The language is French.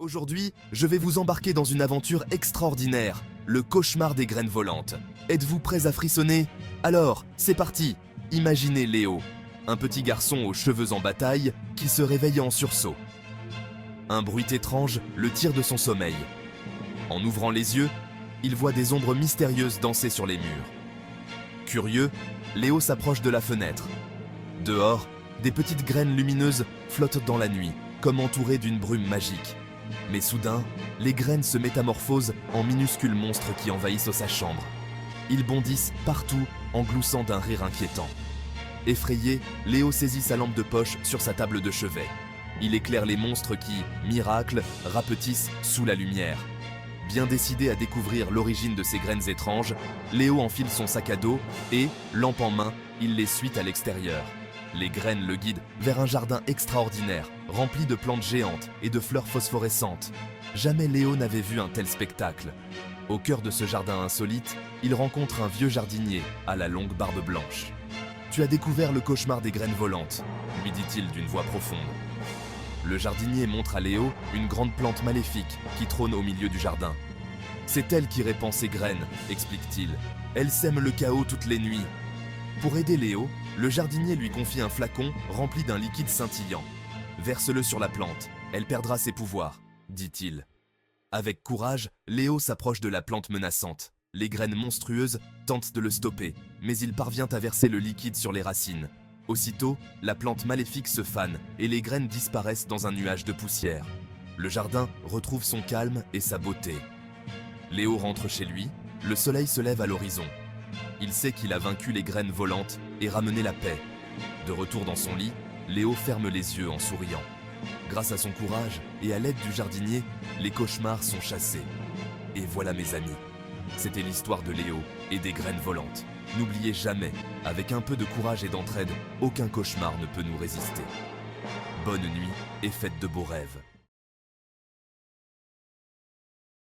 Aujourd'hui, je vais vous embarquer dans une aventure extraordinaire, le cauchemar des graines volantes. Êtes-vous prêts à frissonner? Alors, c'est parti! Imaginez Léo, un petit garçon aux cheveux en bataille qui se réveille en sursaut. Un bruit étrange le tire de son sommeil. En ouvrant les yeux, il voit des ombres mystérieuses danser sur les murs. Curieux, Léo s'approche de la fenêtre. Dehors, des petites graines lumineuses flottent dans la nuit, comme entourées d'une brume magique. Mais soudain, les graines se métamorphosent en minuscules monstres qui envahissent sa chambre. Ils bondissent partout en gloussant d'un rire inquiétant. Effrayé, Léo saisit sa lampe de poche sur sa table de chevet. Il éclaire les monstres qui, miracle, rapetissent sous la lumière. Bien décidé à découvrir l'origine de ces graines étranges, Léo enfile son sac à dos et, lampe en main, il les suit à l'extérieur. Les graines le guident vers un jardin extraordinaire, rempli de plantes géantes et de fleurs phosphorescentes. Jamais Léo n'avait vu un tel spectacle. Au cœur de ce jardin insolite, il rencontre un vieux jardinier à la longue barbe blanche. « Tu as découvert le cauchemar des graines volantes », lui dit-il d'une voix profonde. Le jardinier montre à Léo une grande plante maléfique qui trône au milieu du jardin. « C'est elle qui répand ses graines », explique-t-il. « Elle sème le chaos toutes les nuits. » Pour aider Léo, le jardinier lui confie un flacon rempli d'un liquide scintillant. « Verse-le sur la plante, elle perdra ses pouvoirs », dit-il. Avec courage, Léo s'approche de la plante menaçante. Les graines monstrueuses tentent de le stopper, mais il parvient à verser le liquide sur les racines. Aussitôt, la plante maléfique se fane et les graines disparaissent dans un nuage de poussière. Le jardin retrouve son calme et sa beauté. Léo rentre chez lui, le soleil se lève à l'horizon. Il sait qu'il a vaincu les graines volantes et ramené la paix. De retour dans son lit, Léo ferme les yeux en souriant. Grâce à son courage et à l'aide du jardinier, les cauchemars sont chassés. Et voilà mes amis, c'était l'histoire de Léo et des graines volantes. N'oubliez jamais, avec un peu de courage et d'entraide, aucun cauchemar ne peut nous résister. Bonne nuit et faites de beaux rêves.